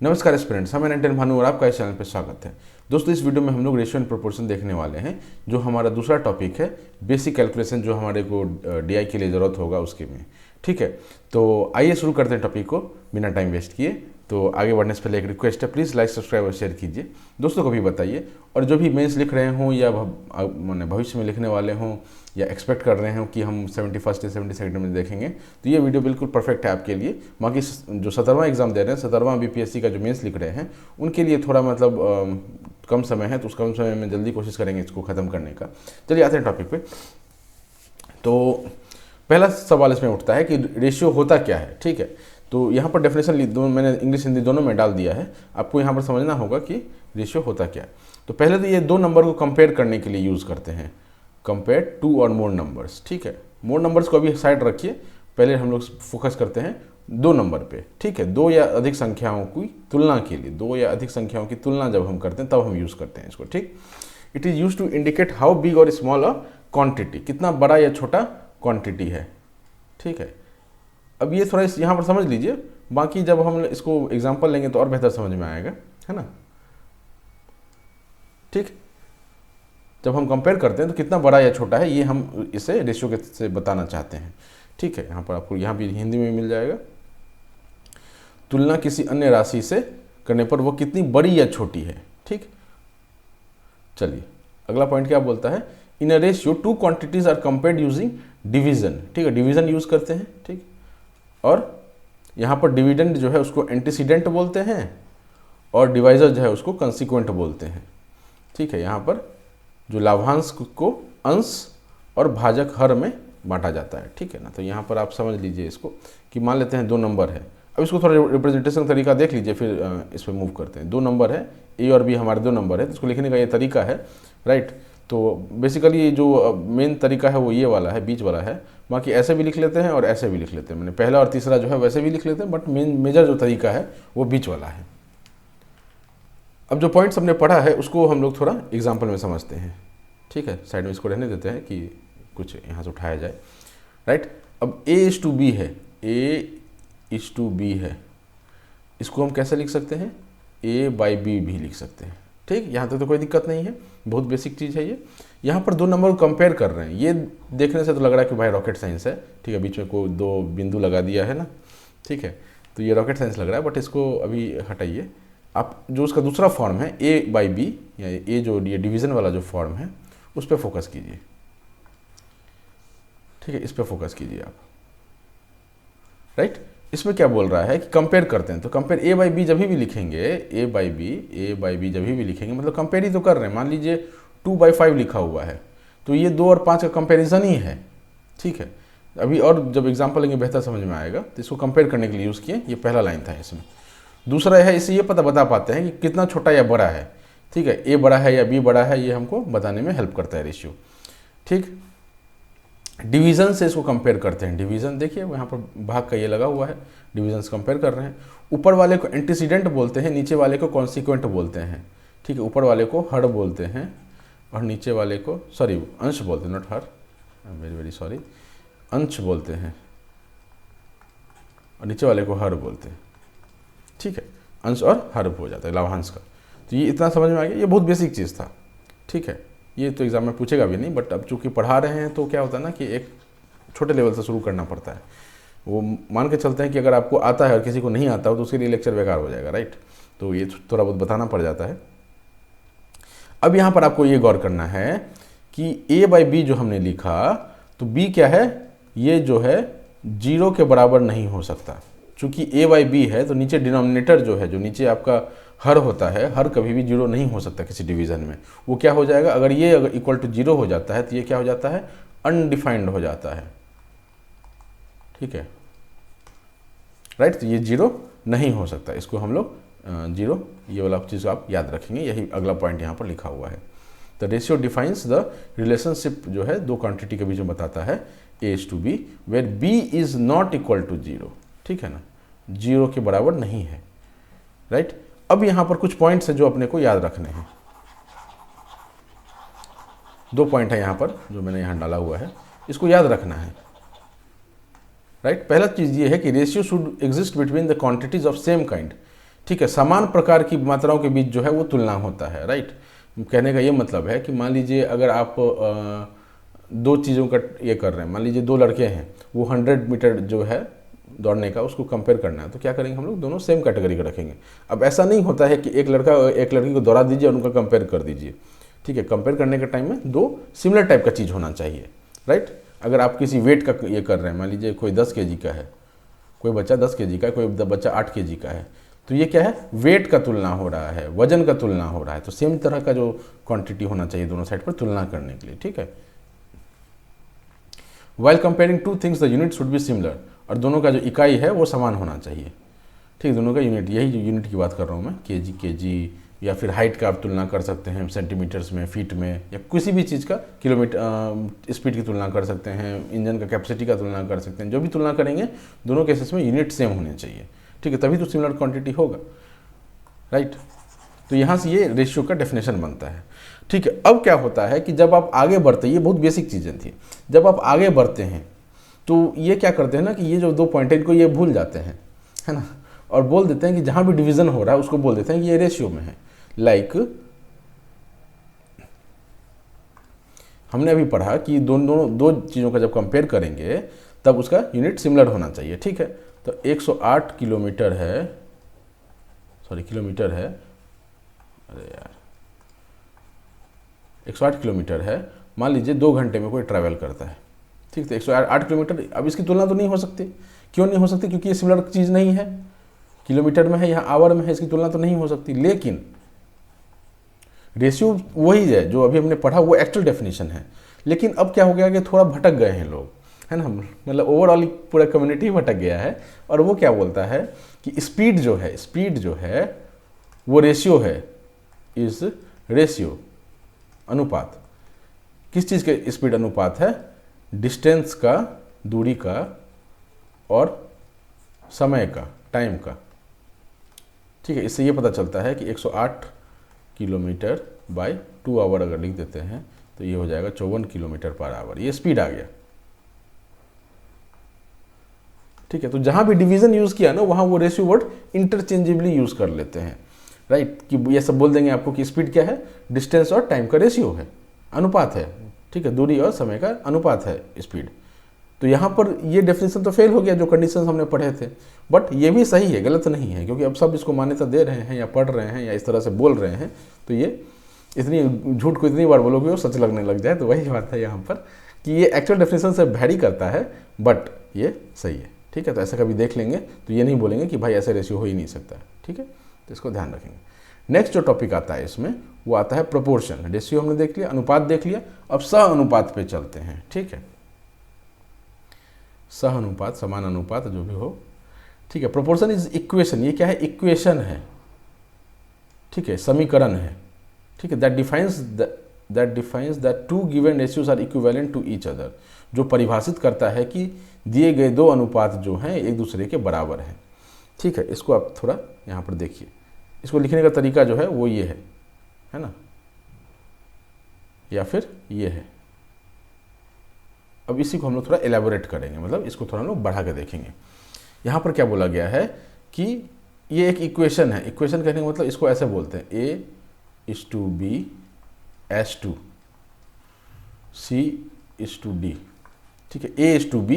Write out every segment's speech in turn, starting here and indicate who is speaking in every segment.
Speaker 1: नमस्कार स्टूडेंट्स, मैं नंटन भानु और आपका इस चैनल पर स्वागत है। दोस्तों, इस वीडियो में हम लोग रेशियो एंड प्रोपोर्शन देखने वाले हैं, जो हमारा दूसरा टॉपिक है, बेसिक कैलकुलेशन जो हमारे को डीआई के लिए ज़रूरत होगा उसके में। ठीक है, तो आइए शुरू करते हैं टॉपिक को बिना टाइम वेस्ट किए। तो आगे बढ़ने से पहले एक रिक्वेस्ट है, प्लीज़ लाइक, सब्सक्राइब और शेयर कीजिए, दोस्तों को भी बताइए। और जो भी मेंस लिख रहे हों या मैंने भविष्य में लिखने वाले हों या एक्सपेक्ट कर रहे हो कि हम 71 या 72 में देखेंगे, तो ये वीडियो बिल्कुल परफेक्ट है आपके लिए। बाकी जो 17वां एग्जाम दे रहे हैं, 17वां बीपीएससी का जो मेंस लिख रहे हैं, उनके लिए थोड़ा कम समय है, तो उस कम समय में जल्दी कोशिश करेंगे इसको ख़त्म करने का। चलिए आते हैं टॉपिक पे। तो पहला सवाल इसमें उठता है कि रेशियो होता क्या है। ठीक है, तो यहाँ पर डेफिनेशन मैंने इंग्लिश हिंदी दोनों में डाल दिया है। आपको यहाँ पर समझना होगा कि रेशियो होता क्या है। तो पहले तो ये दो नंबर को कंपेयर करने के लिए यूज़ करते हैं, कंपेयर टू और मोर नंबर्स। ठीक है, मोर नंबर्स को अभी साइड रखिए, पहले हम लोग फोकस करते हैं दो नंबर पे। ठीक है, दो या अधिक संख्याओं की तुलना के लिए, दो या अधिक संख्याओं की तुलना जब हम करते हैं तब हम यूज़ करते हैं इसको। ठीक, it is use to indicate how big और स्मॉल अ क्वांटिटी, कितना बड़ा या छोटा क्वांटिटी है। ठीक है, अब ये थोड़ा यहाँ पर समझ लीजिए, बाकी जब हम इसको एग्जाम्पल लेंगे तो और बेहतर समझ में आएगा, है ना। ठीक, जब हम कंपेयर करते हैं तो कितना बड़ा या छोटा है, ये हम इसे रेशियो के से बताना चाहते हैं। ठीक है, यहाँ पर आपको यहाँ भी हिंदी में मिल जाएगा, तुलना किसी अन्य राशि से करने पर वो कितनी बड़ी या छोटी है। ठीक, चलिए अगला पॉइंट क्या बोलता है, in a ratio two quantities are compared using division. ठीक है, डिवीजन यूज करते हैं। ठीक, और यहाँ पर डिविडेंड जो है उसको एंटीसीडेंट बोलते हैं और डिवाइजर जो है उसको कंसिक्वेंट बोलते हैं। ठीक है, यहाँ पर जो लाभांश को अंश और भाजक हर में बांटा जाता है। ठीक है ना, तो यहाँ पर आप समझ लीजिए इसको कि मान लेते हैं दो नंबर है। अब इसको थोड़ा रिप्रेजेंटेशन तरीका देख लीजिए, फिर इस पर मूव करते हैं। दो नंबर है, ए और बी हमारे दो नंबर है, तो इसको लिखने का ये तरीका है, राइट। तो बेसिकली जो मेन तरीका है वो ये वाला है, बीच वाला है। बाकी ऐसे भी लिख लेते हैं और ऐसे भी लिख लेते हैं, मैंने पहला और तीसरा जो है वैसे भी लिख लेते हैं, बट मेजर जो तरीका है वो बीच वाला है। अब जो पॉइंट्स हमने पढ़ा है उसको हम लोग थोड़ा एग्जाम्पल में समझते हैं। ठीक है, साइड में इसको रहने देते हैं कि कुछ यहाँ से उठाया जाए, राइट। अब A/B है, A/B है, इसको हम कैसे लिख सकते हैं, A/B भी लिख सकते हैं। ठीक, यहाँ तक तो कोई दिक्कत नहीं है, बहुत बेसिक चीज़ है ये। यहाँ पर दो नंबर को कंपेयर कर रहे हैं, ये देखने से तो लग रहा है कि भाई रॉकेट साइंस है। ठीक है, बीच में कोई दो बिंदु लगा दिया है ना। ठीक है, तो ये रॉकेट साइंस लग रहा है, बट इसको अभी हटाइए। आप जो उसका दूसरा फॉर्म है A/B, या ये जो ये डिवीज़न वाला जो फॉर्म है उस पर फोकस कीजिए। ठीक है, इस पर फोकस कीजिए आप, राइट। इसमें क्या बोल रहा है कि कंपेयर करते हैं, तो कंपेयर A/B जब भी लिखेंगे, A/B जब भी लिखेंगे मतलब कंपेयर ही तो कर रहे हैं। मान लीजिए 2/5 लिखा हुआ है, तो ये 2 और 5 का कंपेरिजन ही है। ठीक है, अभी और जब एग्जांपल लेंगे बेहतर समझ में आएगा। तो इसको कंपेयर करने के लिए यूज़ किए, ये पहला लाइन था इसमें। दूसरा है, इससे ये पता बता पाते हैं कि कितना छोटा या बड़ा है। ठीक है, A बड़ा है या B बड़ा है, ये हमको बताने में हेल्प करता है रेशियो। ठीक, डिवीज़न से इसको कंपेयर करते हैं। डिवीज़न देखिए यहाँ पर भाग का ये लगा हुआ है, डिवीजन से कंपेयर कर रहे हैं। ऊपर वाले को एंटीसीडेंट बोलते हैं, नीचे वाले को कॉन्सिक्वेंट बोलते हैं। ठीक है, ऊपर वाले को हर बोलते हैं और नीचे वाले को अंश बोलते हैं, not her, very very sorry, अंश बोलते हैं और नीचे वाले को हर बोलते हैं। ठीक है, अंश और हर हो जाता है लाभांश का। तो ये इतना समझ में आ गया, ये बहुत बेसिक चीज़ था। ठीक है, ये तो एग्जाम में पूछेगा भी नहीं, बट अब चूंकि पढ़ा रहे हैं तो क्या होता है ना कि एक छोटे लेवल से शुरू करना पड़ता है। वो मान के चलते हैं कि अगर आपको आता है और किसी को नहीं आता हो तो उसके लिए लेक्चर बेकार हो जाएगा, राइट। तो ये थोड़ा बहुत बताना पड़ जाता है। अब यहाँ पर आपको ये गौर करना है कि A/B जो हमने लिखा, तो B क्या है, ये जो है 0 के बराबर नहीं हो सकता। चूँकि A/B है तो नीचे डिनोमिनेटर जो है, जो नीचे आपका हर होता है, हर कभी भी 0 नहीं हो सकता किसी डिवीज़न में। वो क्या हो जाएगा, अगर ये इक्वल टू 0 हो जाता है तो ये क्या हो जाता है, अनडिफाइंड हो जाता है। ठीक है, राइट, तो ये 0 नहीं हो सकता, इसको हम लोग 0, ये वाला चीज़ आप याद रखेंगे। यही अगला पॉइंट यहाँ पर लिखा हुआ है। The ratio defines the relationship जो है दो क्वांटिटी के बीच में बताता है, A/B, where B is not equal to 0। ठीक है ना, 0 के बराबर नहीं है, राइट। अब यहाँ पर कुछ पॉइंट्स हैं जो अपने को याद रखने हैं। दो पॉइंट है यहाँ पर जो मैंने यहाँ डाला हुआ है, इसको याद रखना है, राइट। पहला चीज़ ये है कि ratio should exist between the quantities of same kind. ठीक है, समान प्रकार की मात्राओं के बीच जो है वो तुलना होता है, राइट। कहने का ये मतलब है कि मान लीजिए अगर आप दो चीज़ों का ये कर रहे हैं, मान लीजिए दो लड़के हैं, वो 100 मीटर जो है दौड़ने का उसको कंपेयर करना है, तो क्या करेंगे हम लोग, दोनों सेम कैटेगरी का रखेंगे। अब ऐसा नहीं होता है कि एक लड़का एक लड़की को दौड़ा दीजिए और उनका कंपेयर कर दीजिए, ठीक है। कंपेयर करने के टाइम में दो सिमिलर टाइप का चीज़ होना चाहिए, राइट। अगर आप किसी वेट का ये कर रहे हैं, मान लीजिए कोई 10 kg का है, कोई बच्चा 10 kg का है, कोई बच्चा 8 kg का है, तो ये क्या है, वेट का तुलना हो रहा है, वजन का तुलना हो रहा है, तो सेम तरह का जो क्वांटिटी होना चाहिए दोनों साइड पर तुलना करने के लिए, ठीक है। While comparing two things the unit should be similar, और दोनों का जो इकाई है वो समान होना चाहिए, ठीक। दोनों का यूनिट, यही जो यूनिट की बात कर रहा हूँ मैं, केजी, या फिर हाइट का आप तुलना कर सकते हैं सेंटीमीटर्स में, फीट में, या किसी भी चीज़ का किलोमीटर स्पीड की तुलना कर सकते हैं, इंजन का कैपेसिटी का तुलना कर सकते हैं। जो भी तुलना करेंगे दोनों केसेस में यूनिट सेम होने चाहिए, ठीक है, तभी तो सिमिलर क्वांटिटी होगा, राइट। तो यहाँ से ये रेशियो का डेफिनेशन बनता है, ठीक है। अब क्या होता है कि जब आप आगे बढ़ते, ये बहुत बेसिक चीज़ें थी, जब आप आगे बढ़ते हैं तो ये क्या करते हैं ना कि ये जो दो पॉइंट है इनको ये भूल जाते हैं, है ना, और बोल देते हैं कि जहाँ भी डिवीज़न हो रहा है उसको बोल देते हैं कि ये रेशियो में है। लाइक हमने अभी पढ़ा कि दोनों दो चीज़ों का जब कंपेयर करेंगे तब उसका यूनिट सिमिलर होना चाहिए, ठीक है। तो 108 किलोमीटर है, किलोमीटर है, अरे यार 108 किलोमीटर है, मान लीजिए 2 घंटे में कोई ट्रैवल करता है, ठीक। तो 108 किलोमीटर, अब इसकी तुलना तो नहीं हो सकती। क्यों नहीं हो सकती? क्योंकि ये सिमिलर चीज़ नहीं है, किलोमीटर में है, यहाँ आवर में है, इसकी तुलना तो नहीं हो सकती। लेकिन रेशियो वही है जो अभी हमने पढ़ा, वो एक्चुअल डेफिनेशन है। लेकिन अब क्या हो गया कि थोड़ा भटक गए हैं लोग, है ना, मतलब ओवरऑल पूरा कम्युनिटी भटक गया है। और वो क्या बोलता है कि स्पीड जो है वो रेशियो है, इस रेशियो अनुपात, किस चीज़ के स्पीड अनुपात है? डिस्टेंस का, दूरी का, और समय का, टाइम का, ठीक है। इससे ये पता चलता है कि 108 किलोमीटर बाय 2 आवर अगर लिख देते हैं तो ये हो जाएगा 54 किलोमीटर पर आवर, ये स्पीड आ गया, ठीक है। तो जहां भी डिवीजन यूज किया ना वहां वो रेशियो वर्ड इंटरचेंजेबली यूज कर लेते हैं, राइट। कि ये सब बोल देंगे आपको कि स्पीड क्या है, डिस्टेंस और टाइम का रेशियो है, अनुपात है, ठीक है, दूरी और समय का अनुपात है स्पीड। तो यहाँ पर ये डेफिनेशन तो फेल हो गया जो कंडीशंस हमने पढ़े थे, बट ये भी सही है, गलत नहीं है, क्योंकि अब सब इसको मान्यता दे रहे हैं या पढ़ रहे हैं या इस तरह से बोल रहे हैं। तो ये इतनी झूठ को इतनी बार बोलोगे वो सच लगने लग जाए। तो वही बात है यहाँ पर कि ये एक्चुअल डेफिनेशन से वैरी करता है, बट ये सही है, ठीक है। तो ऐसा कभी देख लेंगे तो ये नहीं बोलेंगे कि भाई ऐसे रेशियो हो ही नहीं सकता, ठीक है। तो इसको ध्यान रखेंगे। नेक्स्ट जो टॉपिक आता है इसमें वो आता है प्रोपोर्शन। रेशियो हमने देख लिया, अनुपात देख लिया, अब सह अनुपात पे चलते हैं, ठीक है। सह अनुपात, समान अनुपात, जो भी हो, ठीक है। प्रोपोर्शन इज इक्वेशन, ये क्या है, इक्वेशन है, ठीक है, समीकरण है, ठीक है। That defines that two given ratios are equivalent to each other, जो परिभाषित करता है कि दिए गए दो अनुपात जो हैं एक दूसरे के बराबर हैं, ठीक है। इसको आप थोड़ा यहाँ पर देखिए, इसको लिखने का तरीका जो है वो ये है ना, या फिर ये है। अब इसी को हम लोग थोड़ा एलैबोरेट करेंगे, मतलब इसको थोड़ा हम लोग बढ़ा के देखेंगे। यहाँ पर क्या बोला गया है कि ये एक इक्वेशन है। इक्वेशन कहने का मतलब इसको ऐसे बोलते हैं, A is to B as to C is to D, ठीक है। ए इज टू बी,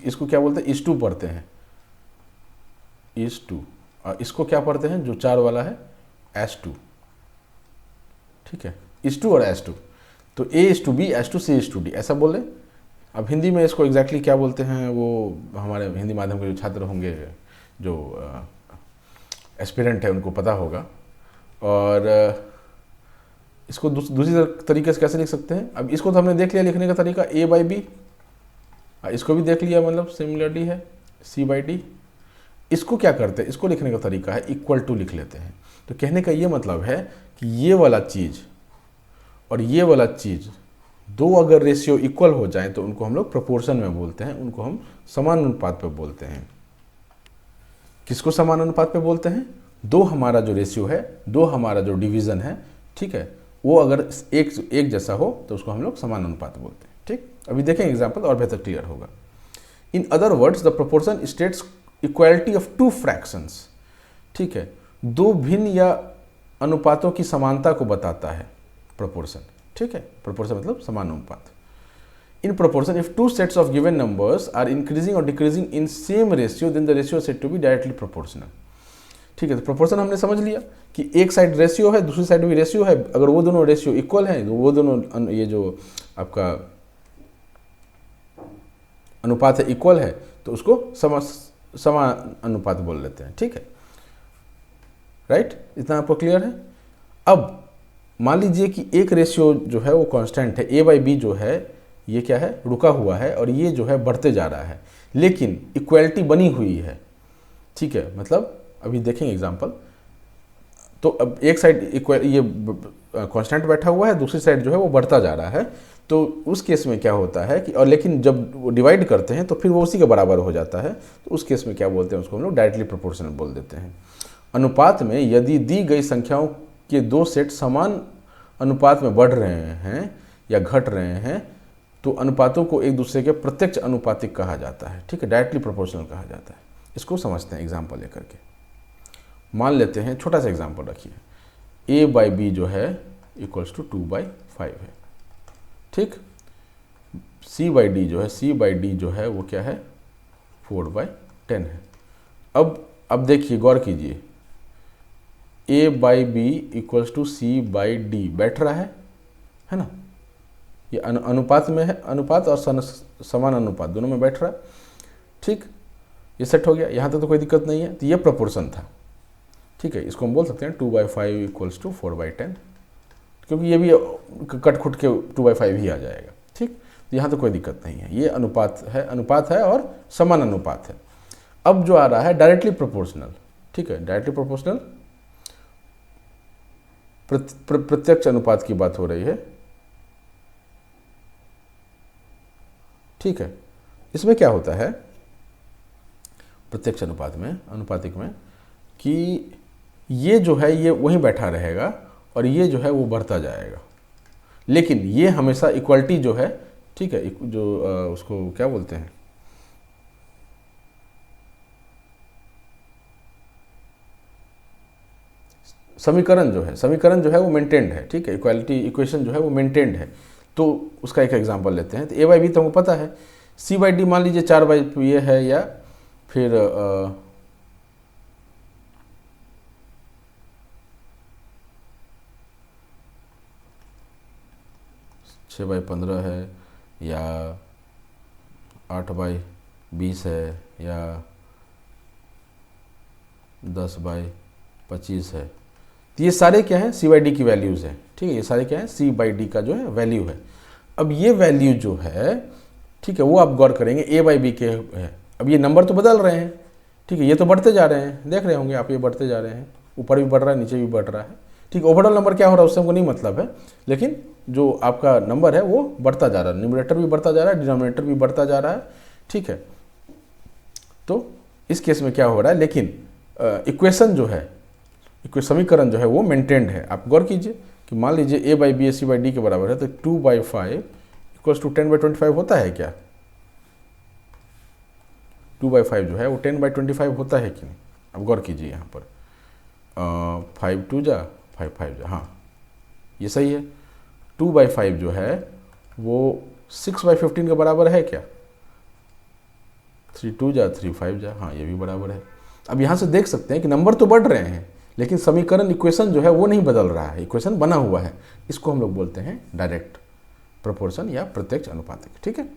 Speaker 1: इसको क्या बोलते हैं, इज टू पढ़ते हैं, इज टू, और इसको क्या पढ़ते हैं जो 4 वाला है, एस टू, ठीक है, इज टू और एस टू। तो A is to B, as to, C is to D, ऐसा बोले। अब हिंदी में इसको एग्जैक्टली क्या बोलते हैं वो हमारे हिंदी माध्यम के जो छात्र होंगे, जो एस्पिरेंट है, उनको पता होगा। और इसको दूसरी तरीके से कैसे लिख सकते हैं? अब इसको तो हमने देख लिया लिखने का तरीका, ए बाई बी, इसको भी देख लिया, मतलब सिमिलरली है, सी बाई डी। इसको क्या करते हैं, इसको लिखने का तरीका है इक्वल टू लिख लेते हैं। तो कहने का ये मतलब है कि ये वाला चीज़ और ये वाला चीज़ दो अगर रेशियो इक्वल हो जाए तो उनको हम लोग प्रोपोर्शन में बोलते हैं, उनको हम समान अनुपात पे बोलते हैं। किसको समान अनुपात पे बोलते हैं? दो हमारा जो रेशियो है, दो हमारा जो डिवीज़न है, ठीक है, वो अगर एक जैसा हो तो उसको हम लोग समान अनुपात बोलते हैं, ठीक। अभी देखें एग्जाम्पल और बेहतर क्लियर होगा। In other words the proportion states equality of two fractions, ठीक है। दो भिन्न या अनुपातों की समानता को बताता है प्रोपोर्शन, ठीक है। प्रोपोर्शन मतलब समानुपात। In proportion if two sets of given numbers are increasing और decreasing in same ratio then the ratio said to be directly proportional, ठीक है। तो प्रोपोर्शन हमने समझ लिया कि एक साइड रेशियो है, दूसरी साइड भी रेशियो है, अगर वो दोनों रेशियो इक्वल है, तो वो दोनों ये जो आपका अनुपात है इक्वल है, तो उसको समान अनुपात बोल लेते हैं, ठीक है, राइट। इतना आपको क्लियर है। अब मान लीजिए कि एक रेशियो जो है वो कांस्टेंट है, ए बाई बी जो है ये क्या है, रुका हुआ है, और ये जो है बढ़ते जा रहा है, लेकिन इक्वलिटी बनी हुई है, ठीक है। मतलब अभी देखेंगे एग्जांपल। तो अब एक साइड ये कांस्टेंट बैठा हुआ है, दूसरी साइड जो है वो बढ़ता जा रहा है, तो उस केस में क्या होता है कि, और लेकिन जब वो डिवाइड करते हैं तो फिर वो उसी के बराबर हो जाता है, तो उस केस में क्या बोलते हैं, उसको हम लोग डायरेक्टली प्रोपोर्शनल बोल देते हैं। अनुपात में यदि दी गई संख्याओं के दो सेट समान अनुपात में बढ़ रहे हैं या घट रहे हैं, तो अनुपातों को एक दूसरे के प्रत्यक्ष अनुपातिक कहा जाता है, ठीक है, डायरेक्टली प्रोपोर्शनल कहा जाता है। इसको समझते हैं एग्जाम्पल लेकर के। मान लेते हैं, छोटा सा एग्जाम्पल रखिए, ए बाई बी जो है इक्वल्स टू 2/5 है, ठीक। सी बाई डी जो है वो क्या है, 4/10 है। अब देखिए, गौर कीजिए, A by B equals to C by D बैठ रहा है ना, ये अनुपात में है, अनुपात और समान अनुपात दोनों में बैठ रहा है, ठीक। ये सेट हो गया, यहाँ तक तो कोई दिक्कत नहीं है। तो ये प्रोपोर्शन था, ठीक है। इसको हम बोल सकते हैं 2/5 इक्वल्स टू 4/10, क्योंकि ये भी कट खुट के 2/5 ही आ जाएगा, ठीक। तो यहाँ तो कोई दिक्कत नहीं है, ये अनुपात है और समान अनुपात है। अब जो आ रहा है डायरेक्टली प्रोपोर्शनल, ठीक है, डायरेक्टली प्रोपोर्शनल प्रत्यक्ष अनुपात की बात हो रही है, ठीक है। इसमें क्या होता है प्रत्यक्ष अनुपात में, अनुपातिक में, कि ये जो है ये वहीं बैठा रहेगा और ये जो है वो बढ़ता जाएगा, लेकिन ये हमेशा इक्वलिटी जो है, ठीक है, जो उसको क्या बोलते हैं, समीकरण जो है वो मेंटेन्ड है, ठीक है, इक्वालिटी इक्वेशन जो है वो मेंटेन्ड है। तो उसका एक एग्जांपल लेते हैं। तो ए बाई बी तो हमको पता है, सी बाई डी मान लीजिए 4/, ये है, या फिर 6/15 है, या 8/20 है, या 10/25 है। तो ये सारे क्या है, सी बाई डी की वैल्यूज़ है, ठीक है। ये सारे क्या है, सी बाई डी का जो है वैल्यू है। अब ये वैल्यू जो है, ठीक है, वो आप गौर करेंगे ए बाई बी के है। अब ये नंबर तो बदल रहे हैं, ठीक है, ये तो बढ़ते जा रहे हैं, देख रहे होंगे आप, ये बढ़ते जा रहे हैं, ऊपर भी बढ़ रहा है, नीचे भी बढ़ रहा है, ठीक। ओवरऑल नंबर क्या हो रहा है उससे हमको नहीं मतलब है, लेकिन जो आपका नंबर है वो बढ़ता जा रहा है, न्यूमरेटर भी बढ़ता जा रहा है, डिनोमिनेटर भी बढ़ता जा रहा है, ठीक है। तो इस केस में क्या हो रहा है, लेकिन इक्वेशन जो है, समीकरण जो है वो मेंटेन्ड है। आप गौर कीजिए कि मान लीजिए A by B C by D के बराबर है, तो 2/5 इक्वल्स टू 10/25 होता है क्या? 2/5 जो है वो 10/25 होता है कि नहीं? अब गौर कीजिए यहाँ पर 5 2 जा 5 5 जा, हाँ ये सही है। 2/5 जो है वो 6/15 के बराबर है क्या? 3 2 जा 3 5 जा, हाँ ये भी बराबर है। अब यहाँ से देख सकते हैं कि नंबर तो बढ़ रहे हैं, लेकिन समीकरण इक्वेशन जो है वो नहीं बदल रहा है, इक्वेशन बना हुआ है। इसको हम लोग बोलते हैं डायरेक्ट प्रोपोर्शन या प्रत्यक्ष अनुपातिक, ठीक है।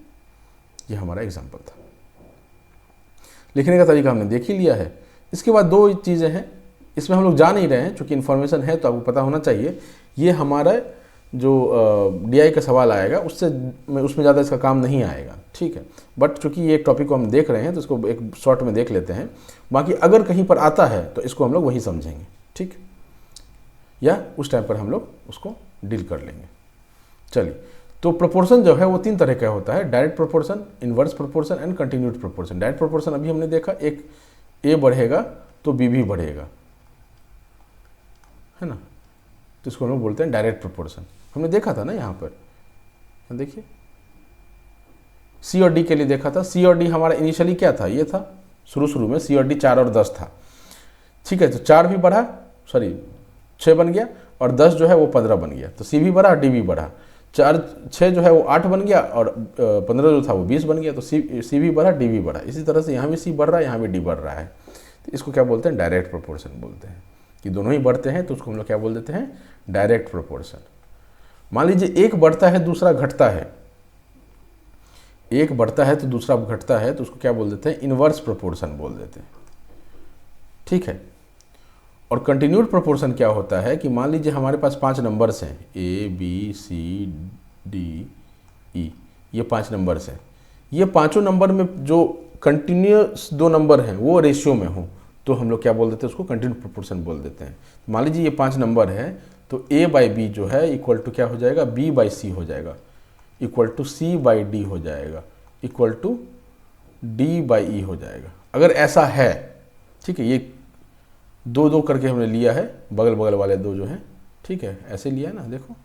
Speaker 1: ये हमारा एग्जाम्पल था। लिखने का तरीका हमने देख ही लिया है। इसके बाद दो चीज़ें हैं, इसमें हम लोग जा नहीं रहे हैं, चूँकि इन्फॉर्मेशन है तो आपको पता होना चाहिए। ये हमारा जो DI का सवाल आएगा उसमें ज़्यादा इसका काम नहीं आएगा, ठीक है। बट चूँकि ये टॉपिक को हम देख रहे हैं तो इसको एक शॉर्ट में देख लेते हैं। बाकी अगर कहीं पर आता है तो इसको हम लोग वही समझेंगे, ठीक, या उस टाइम पर हम लोग उसको डील कर लेंगे। चलिए, तो प्रोपोर्शन जो है वो 3 तरह का होता है, direct proportion, inverse proportion and continued proportion. Direct proportion अभी हमने देखा, एक A बढ़ेगा तो B भी बढ़ेगा, है ना, तो इसको हम लोग बोलते हैं डायरेक्ट प्रोपोर्शन। हमने देखा था ना यहाँ पर, देखिए C और D के लिए देखा था। C और D हमारा इनिशियली क्या था, ये था शुरू में C और D 4 और 10 था। ठीक है, तो 4 भी बढ़ा, सॉरी 6 बन गया, और 10 जो है वो 15 बन गया, तो सी भी बढ़ा, डी भी बढ़ा। 6 जो है वो 8 बन गया, और 15 जो था वो 20 बन गया, तो सी भी बढ़ा, डी भी बढ़ा। इसी तरह से यहाँ भी सी बढ़ रहा है, यहाँ भी डी बढ़ रहा है। तो इसको क्या बोलते हैं? डायरेक्ट प्रोपोर्शन बोलते हैं, कि दोनों ही बढ़ते हैं, तो उसको हम लोग क्या बोल देते हैं? Direct proportion. मान लीजिए एक बढ़ता है दूसरा घटता है, एक बढ़ता है तो दूसरा घटता है, तो उसको क्या बोल देते हैं? इनवर्स प्रोपोर्शन बोल देते हैं, ठीक है। और कंटिन्यूड प्रोपोर्शन क्या होता है कि मान लीजिए हमारे पास 5 नंबर्स हैं, A B C D E, ये 5 नंबर्स हैं। ये पांचों नंबर में जो कंटिन्यूस 2 नंबर हैं वो रेशियो में हो, तो हम लोग क्या बोल देते हैं? उसको कंटिन्यूड प्रोपोर्शन बोल देते हैं। मान लीजिए ये 5 नंबर है, तो ए बाई बी जो है इक्वल टू क्या हो जाएगा? बी बाई सी हो जाएगा, equal to C by D हो जाएगा, equal to D by E हो जाएगा। अगर ऐसा है, ठीक है, ये 2-2 करके हमने लिया है, बगल बगल वाले 2 जो हैं, ठीक है, ऐसे लिया है ना, देखो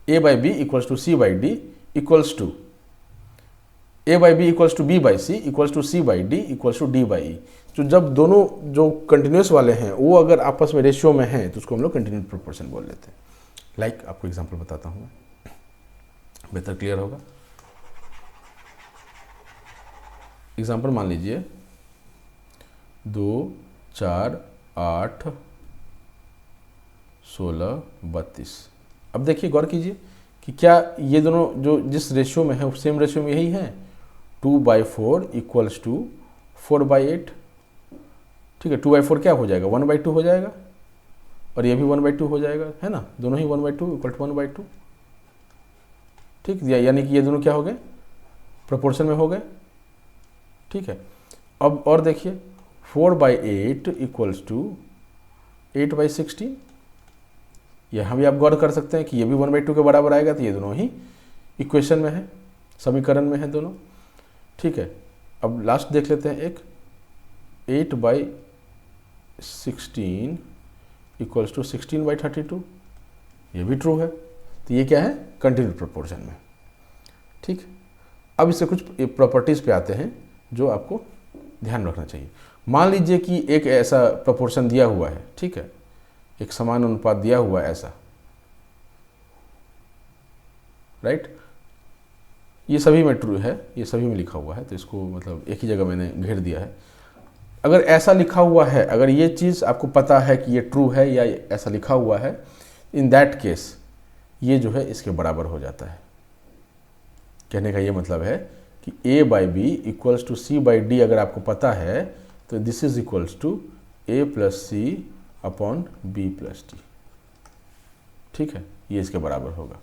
Speaker 1: A by B equals to C by D equals to A by B equals to B by C equals to C by D equals to D by E. तो जब दोनों जो कंटिन्यूस वाले हैं वो अगर आपस में रेशियो में हैं, तो उसको हम लोग कंटिन्यूस प्रोपोर्शन बोल लेते हैं। लाइक आपको एग्जांपल बताता हूँ मैं, बेहतर क्लियर होगा। एग्जांपल मान लीजिए 2, 4, 8, 16, 32। अब देखिए, गौर कीजिए कि क्या ये दोनों जो जिस रेशियो में है सेम रेशियो में यही है? 2/4 इक्वल्स टू 4/8, ठीक है। 2/4 क्या हो जाएगा? 1/2 हो जाएगा, और ये भी 1/2 हो जाएगा, है ना, दोनों ही 1/2 इक्वल टू 1/2, ठीक, यानी कि ये दोनों क्या हो गए? प्रोपोर्शन में हो गए, ठीक है। अब और देखिए 4/8 इक्वल्स टू 8/16, यहाँ भी आप गौर कर सकते हैं कि ये भी 1/2 के बराबर आएगा, तो ये दोनों ही इक्वेशन में है, समीकरण में है दोनों, ठीक है। अब लास्ट देख लेते हैं एक 8/16 इक्वल्स टू 16/32, ये भी ट्रू है, तो ये क्या है? कंटिन्यूड प्रोपोर्शन में, ठीक। अब इससे कुछ प्रॉपर्टीज़ पे आते हैं जो आपको ध्यान रखना चाहिए। मान लीजिए कि एक ऐसा प्रोपोर्शन दिया हुआ है, ठीक है, एक समान अनुपात दिया हुआ है ऐसा, राइट, ये सभी में ट्रू है, ये सभी में लिखा हुआ है, तो इसको मतलब एक ही जगह मैंने घेर दिया है। अगर ऐसा लिखा हुआ है, अगर ये चीज़ आपको पता है कि ये ट्रू है या ऐसा लिखा हुआ है, इन दैट केस ये जो है इसके बराबर हो जाता है। कहने का ये मतलब है कि A by B equals to C by D अगर आपको पता है, तो this is equals to A plus C upon B plus D, ठीक है, ये इसके बराबर होगा।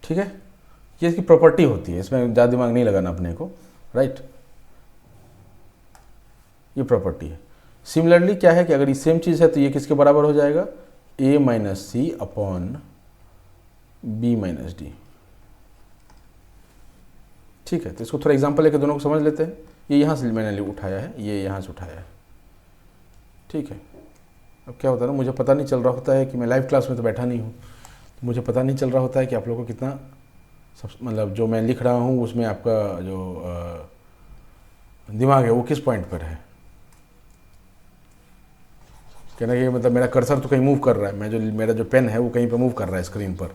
Speaker 1: ठीक है, ये इसकी प्रॉपर्टी होती है, इसमें ज़्यादा दिमाग नहीं लगाना अपने को, राइट, ये प्रॉपर्टी है। सिमिलरली क्या है कि अगर ये सेम चीज़ है तो ये किसके बराबर हो जाएगा? ए minus C upon B minus D, ठीक है। तो इसको थोड़ा एग्जांपल लेकर दोनों को समझ लेते हैं। ये यहाँ से मैंने उठाया है, ये यहाँ से उठाया है, ठीक है। अब क्या होता है ना, मुझे पता नहीं चल रहा होता है कि मैं लाइव क्लास में तो बैठा नहीं हूँ, तो मुझे पता नहीं चल रहा होता है कि आप लोगों को कितना सब मतलब जो मैं लिख रहा हूँ उसमें आपका जो दिमाग है वो किस पॉइंट पर है। कहना कि मतलब मेरा कर्सर तो कहीं मूव कर रहा है, मेरा जो पेन है वो कहीं पर मूव कर रहा है स्क्रीन पर,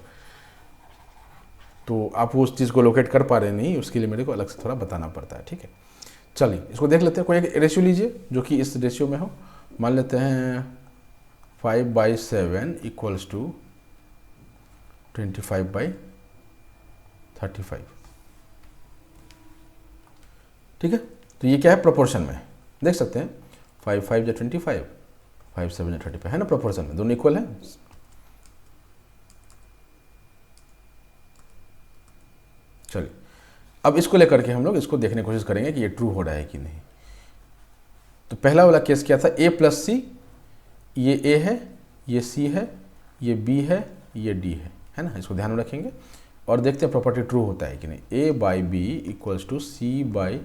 Speaker 1: तो आप उस चीज़ को लोकेट कर पा रहे नहीं, उसके लिए मेरे को अलग से थोड़ा बताना पड़ता है, ठीक है। चलिए इसको देख लेते हैं। कोई एक रेशियो लीजिए जो कि इस रेशियो में हो। मान लेते हैं 5/7 इक्वल्स टू 25/35, ठीक है। तो ये क्या है? प्रोपोर्शन में देख सकते हैं, 5/5 या 25, 5/7 या 35, है ना, प्रोपोर्शन में दोनों इक्वल हैं। चलिए अब इसको लेकर के हम लोग इसको देखने की कोशिश करेंगे कि ये ट्रू हो रहा है कि नहीं। तो पहला वाला केस क्या था? a प्लस सी, ये a है, ये c है, ये b है, ये d है ना, इसको ध्यान में रखेंगे और देखते हैं प्रॉपर्टी ट्रू होता है कि नहीं। a by B equals to C by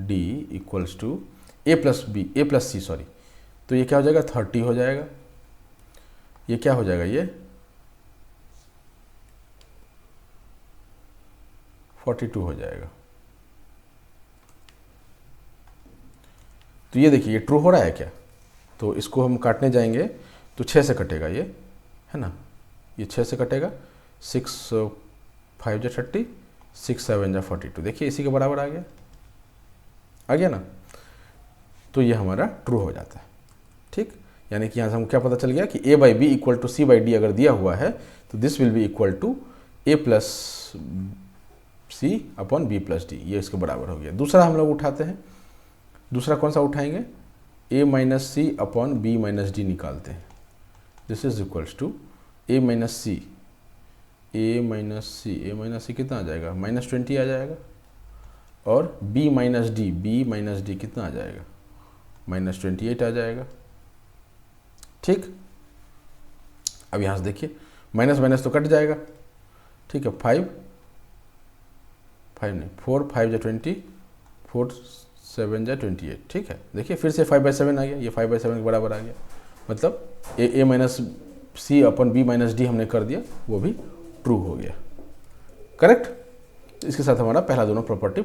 Speaker 1: D equals to a plus C sorry, तो ये क्या हो जाएगा? 30 हो जाएगा। ये क्या हो जाएगा? ये 42 हो जाएगा। तो ये देखिए ये ट्रू हो रहा है क्या, तो इसको हम काटने जाएंगे तो 6 से कटेगा ये, है ना, ये 6 से कटेगा, 6 5 जा 30, 6 7 जा 42, देखिए इसी के बराबर आ गया ना। तो ये हमारा ट्रू हो जाता है, ठीक। यानी कि यहाँ से हमको क्या पता चल गया कि a by B equal to C by D अगर दिया हुआ है तो this will be equal to a plus C upon B plus D, ये इसके बराबर हो गया। दूसरा हम लोग उठाते हैं, दूसरा कौन सा उठाएंगे, a minus C upon B minus D निकालते हैं। This is equals to a minus C, a minus C कितना आ जाएगा, -20 आ जाएगा, और b माइनस डी कितना आ जाएगा, -28 आ जाएगा, ठीक। अब यहाँ से देखिए माइनस माइनस तो कट जाएगा, ठीक है, 4 5 जा 20, 4 7 जा 28, ठीक है। देखिए फिर से 5/7 आ गया, ये 5/7 के बराबर आ गया, मतलब a minus C upon b minus D हमने कर दिया, वो भी ट्रू हो गया, करेक्ट। इसके साथ हमारा पहला दोनों प्रॉपर्टी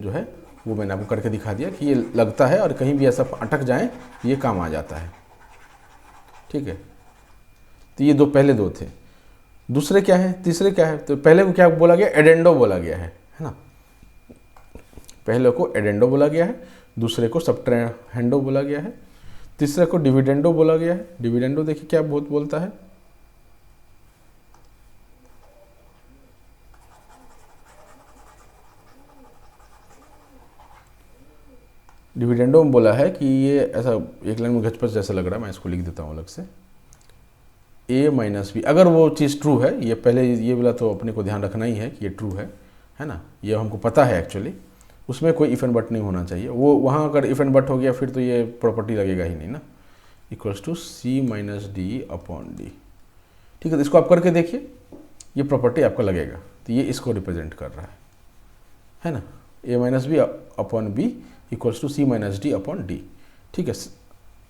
Speaker 1: जो है वो मैंने आपको करके दिखा दिया कि ये लगता है और कहीं भी ऐसा अटक जाए ये काम आ जाता है, ठीक है। तो ये पहले दो थे। दूसरे क्या है, तीसरे क्या है, तो पहले को क्या बोला गया, एडेंडो बोला गया है ना, पहले को एडेंडो बोला गया है, दूसरे को सब्ट्रेहेंडो बोला गया है, तीसरे को डिविडेंडो बोला गया है। डिविडेंडो देखिए क्या बहुत बोलता है, डिविडेंडो में बोला है कि ये ऐसा एक लाइन में घचपच जैसा लग रहा है, मैं इसको लिख देता हूँ अलग से, a माइनस बी, अगर वो चीज़ ट्रू है, ये पहले ये वाला तो अपने को ध्यान रखना ही है कि ये ट्रू है ना, ये हमको पता है एक्चुअली, उसमें कोई इफ एंड बट नहीं होना चाहिए, वो वहाँ अगर इफ एंड बट हो गया फिर तो ये प्रॉपर्टी लगेगा ही नहीं ना, equals to C minus D upon D, ठीक है। तो इसको आप करके देखिए, ये प्रॉपर्टी आपका लगेगा, तो ये इसको रिप्रेजेंट कर रहा है ना, a minus B upon B equals to C minus D upon D, ठीक है।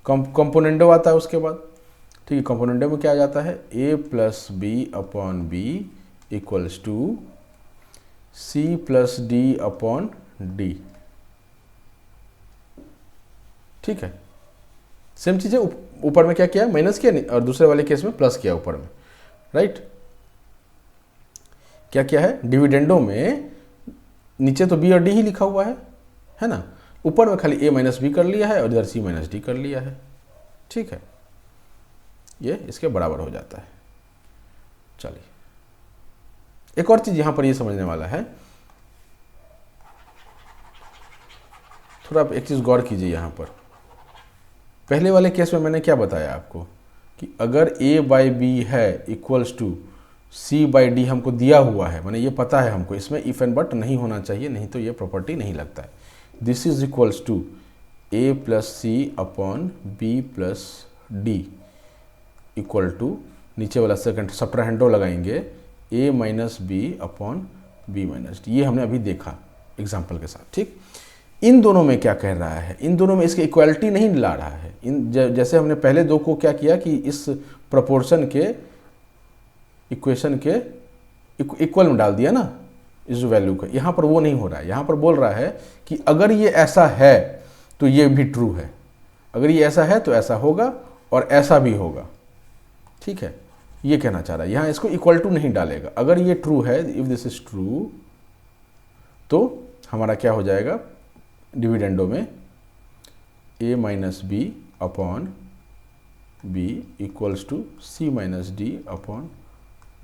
Speaker 1: कंपोनेंडो आता है उसके बाद, ठीक है, कंपोनेंडो में क्या आ जाता है, a plus B upon B equals to C plus D upon D, ठीक है। सेम चीज़ है, ऊपर में क्या किया, माइनस किया नहीं, और दूसरे वाले केस में प्लस किया ऊपर में, राइट। क्या किया है, डिविडेंडो में नीचे तो बी और डी ही लिखा हुआ है ना, ऊपर में खाली a माइनस बी कर लिया है और इधर c माइनस डी कर लिया है, ठीक है, ये इसके बराबर हो जाता है। चलिए एक और चीज़ यहाँ पर ये समझने वाला है, थोड़ा आप एक चीज़ गौर कीजिए यहाँ पर। पहले वाले केस में मैंने क्या बताया आपको कि अगर a बाई बी है equals to c by D हमको दिया हुआ है, मैंने ये पता है हमको, इसमें इफ एंड बट नहीं होना चाहिए, नहीं तो ये प्रॉपर्टी नहीं लगता है। This is equals to a plus C upon B plus D equal to, नीचे वाला सेकंड सब्ट्राहेंडो लगाएंगे, a minus B upon B minus D, ये हमने अभी देखा एग्जाम्पल के साथ, ठीक। इन दोनों में क्या कह रहा है, इन दोनों में इसकी इक्वालिटी नहीं ला रहा है, इन जैसे हमने पहले दो को क्या किया कि इस प्रोपोर्शन के इक्वेशन के इक्वल में डाल दिया ना इस वैल्यू का, यहाँ पर वो नहीं हो रहा है, यहाँ पर बोल रहा है कि अगर ये ऐसा है तो ये भी ट्रू है, अगर ये ऐसा है तो ऐसा होगा और ऐसा भी होगा, ठीक है, ये कहना चाह रहा है। यहाँ इसको इक्वल टू नहीं डालेगा, अगर ये ट्रू है, इफ दिस इज ट्रू, तो हमारा क्या हो जाएगा, डिविडेंडो में a minus B upon B equals to C minus D upon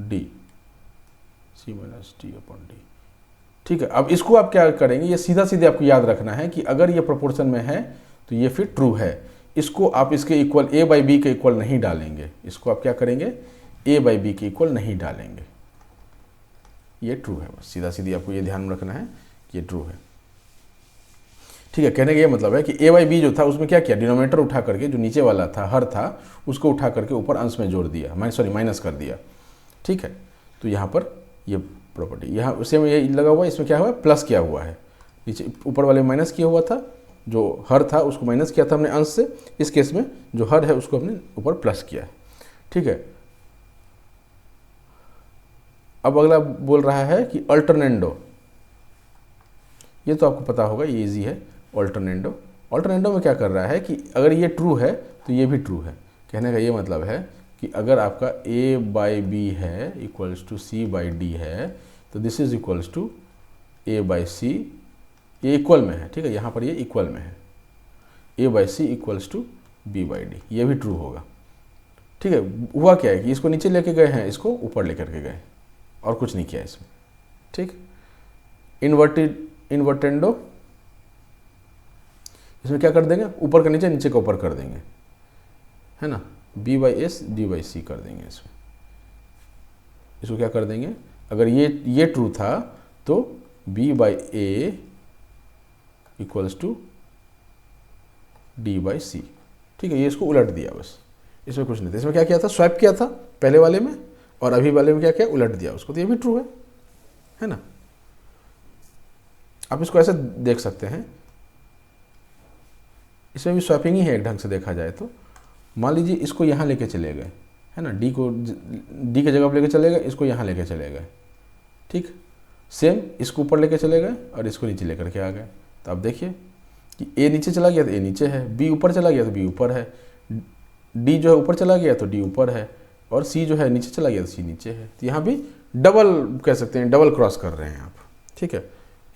Speaker 1: D, C minus D upon D, ठीक है। अब इसको आप क्या करेंगे, ये सीधा सीधे आपको याद रखना है कि अगर ये प्रोपोर्शन में है तो ये फिर ट्रू है, इसको आप इसके इक्वल a बाई बी के इक्वल नहीं डालेंगे, इसको आप क्या करेंगे, a बाई बी के इक्वल नहीं डालेंगे, ये ट्रू है, बस सीधा सीधी आपको ये ध्यान में रखना है कि ये ट्रू है, ठीक है। कहने का ये मतलब है कि a बाई बी जो था उसमें क्या किया, डिनोमिनेटर उठा करके, जो नीचे वाला था हर था उसको उठा करके ऊपर अंश में जोड़ दिया, माइनस कर दिया, ठीक है। तो यहाँ पर ये प्रॉपर्टी, यहाँ उसे में ये लगा हुआ है, इसमें क्या हुआ है, प्लस किया हुआ है, नीचे ऊपर वाले में माइनस किया हुआ था, जो हर था उसको माइनस किया था हमने अंश से, इस केस में जो हर है उसको हमने ऊपर प्लस किया है, ठीक है। अब अगला बोल रहा है कि अल्टरनेंडो, ये तो आपको पता होगा, ये इजी है। ऑल्टरनेंडो, ऑल्टरनेंडो में क्या कर रहा है कि अगर ये ट्रू है तो ये भी ट्रू है। कहने का ये मतलब है कि अगर आपका a बाई बी है equals to c by D है तो this is equals to a by C, ये इक्वल में है, ठीक है, यहाँ पर ये इक्वल में है, a by C equals to b by D, ये भी ट्रू होगा। ठीक है, हुआ क्या है कि इसको नीचे लेके गए हैं, इसको ऊपर लेकर के गए, और कुछ नहीं किया इसमें। ठीक, इन्वर्टेंडो, इसमें क्या कर देंगे, ऊपर का नीचे, नीचे का ऊपर कर देंगे, है ना, b by as D by C कर देंगे इसमें। इसको क्या कर देंगे, अगर ये ट्रू था तो b by A equals to D by C. ठीक है, ये इसको उलट दिया बस, इसमें कुछ नहीं था। इसमें क्या किया था, स्वैप किया था पहले वाले में, और अभी वाले में क्या किया, उलट दिया उसको, तो ये भी ट्रू है ना। आप इसको ऐसे देख सकते हैं, इसमें भी स्वैपिंग ही है एक ढंग से देखा जाए तो। मान लीजिए इसको यहाँ लेके चले गए, है ना, डी के जगह पर लेके चले गए, इसको यहाँ लेके चले गए, ठीक, सेम इसको ऊपर लेके चले गए और इसको नीचे लेकर के आ गए। तो आप देखिए कि ए नीचे चला गया तो ए नीचे है, बी ऊपर चला गया तो बी ऊपर है, डी जो है ऊपर चला गया तो डी ऊपर है, और सी जो है नीचे चला गया तो सी नीचे है। तो यहाँ भी डबल कह सकते हैं, डबल क्रॉस कर रहे हैं आप। ठीक है,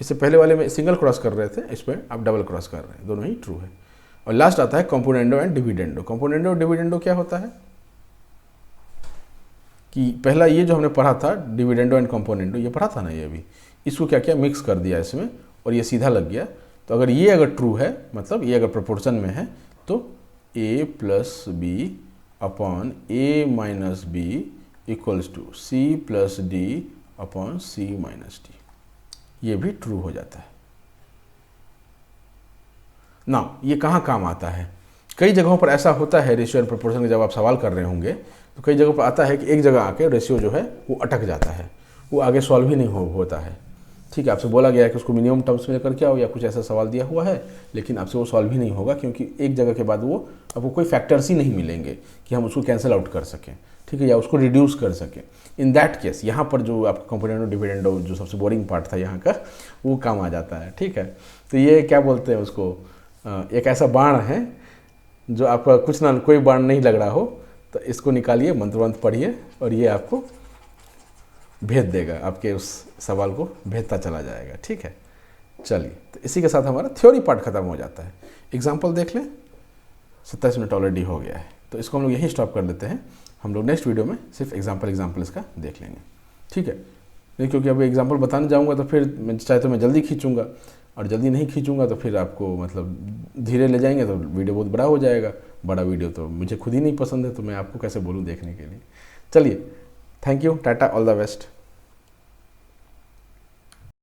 Speaker 1: इससे पहले वाले में सिंगल क्रॉस कर रहे थे, इसमें आप डबल क्रॉस कर रहे हैं, दोनों ही ट्रू है। और लास्ट आता है कंपोनेंडो एंड डिविडेंडो। कंपोनेंडो और डिविडेंडो क्या होता है कि पहला ये जो हमने पढ़ा था डिविडेंडो एंड कंपोनेंडो, ये पढ़ा था ना, ये अभी इसको क्या किया, मिक्स कर दिया इसमें, और ये सीधा लग गया। तो अगर ये अगर ट्रू है, मतलब ये अगर प्रोपोर्शन में है, तो a plus B upon a minus B equals to c plus D upon c minus D, ये भी ट्रू हो जाता है ना। ये कहाँ काम आता है, कई जगहों पर ऐसा होता है रेशियो एंड प्रोपोर्शन के, जब आप सवाल कर रहे होंगे तो कई जगहों पर आता है कि एक जगह आके रेशियो जो है वो अटक जाता है, वो आगे सॉल्व ही नहीं होता है। ठीक है, आपसे बोला गया है कि उसको मिनिमम टर्म्स में लेकर के आओ, या कुछ ऐसा सवाल दिया हुआ है, लेकिन आपसे वो सॉल्व ही नहीं होगा, क्योंकि एक जगह के बाद वो आपको कोई फैक्टर्स ही नहीं मिलेंगे कि हम उसको कैंसिल आउट कर सकें, ठीक है, या उसको रिड्यूस कर सकें। इन दैट केस यहाँ पर जो आपका कंपोनेंडो डिविडेंडो जो सबसे बोरिंग पार्ट था यहाँ का, वो काम आ जाता है। ठीक है, तो ये क्या बोलते हैं उसको, एक ऐसा बाण है जो आपका कुछ ना कोई बाण नहीं लग रहा हो, तो इसको निकालिए, मंत्र वंत्र पढ़िए, और ये आपको भेद देगा, आपके उस सवाल को भेदता चला जाएगा। ठीक है, चलिए, तो इसी के साथ हमारा थ्योरी पार्ट खत्म हो जाता है। एग्जाम्पल देख लें, 27 मिनट ऑलरेडी हो गया है, तो इसको हम लोग यहीं स्टॉप कर देते हैं। हम लोग नेक्स्ट वीडियो में सिर्फ एग्जाम्पल इसका देख लेंगे। ठीक है, नहीं, क्योंकि अब एग्जाम्पल बताने जाऊँगा तो फिर मैं चाहे तो मैं जल्दी खींचूँगा, और जल्दी नहीं खींचूँगा तो फिर आपको मतलब धीरे ले जाएंगे तो वीडियो बहुत बड़ा हो जाएगा। बड़ा वीडियो तो मुझे खुद ही नहीं पसंद है, तो मैं आपको कैसे बोलूँ देखने के लिए। चलिए, thank you, Tata, all the best.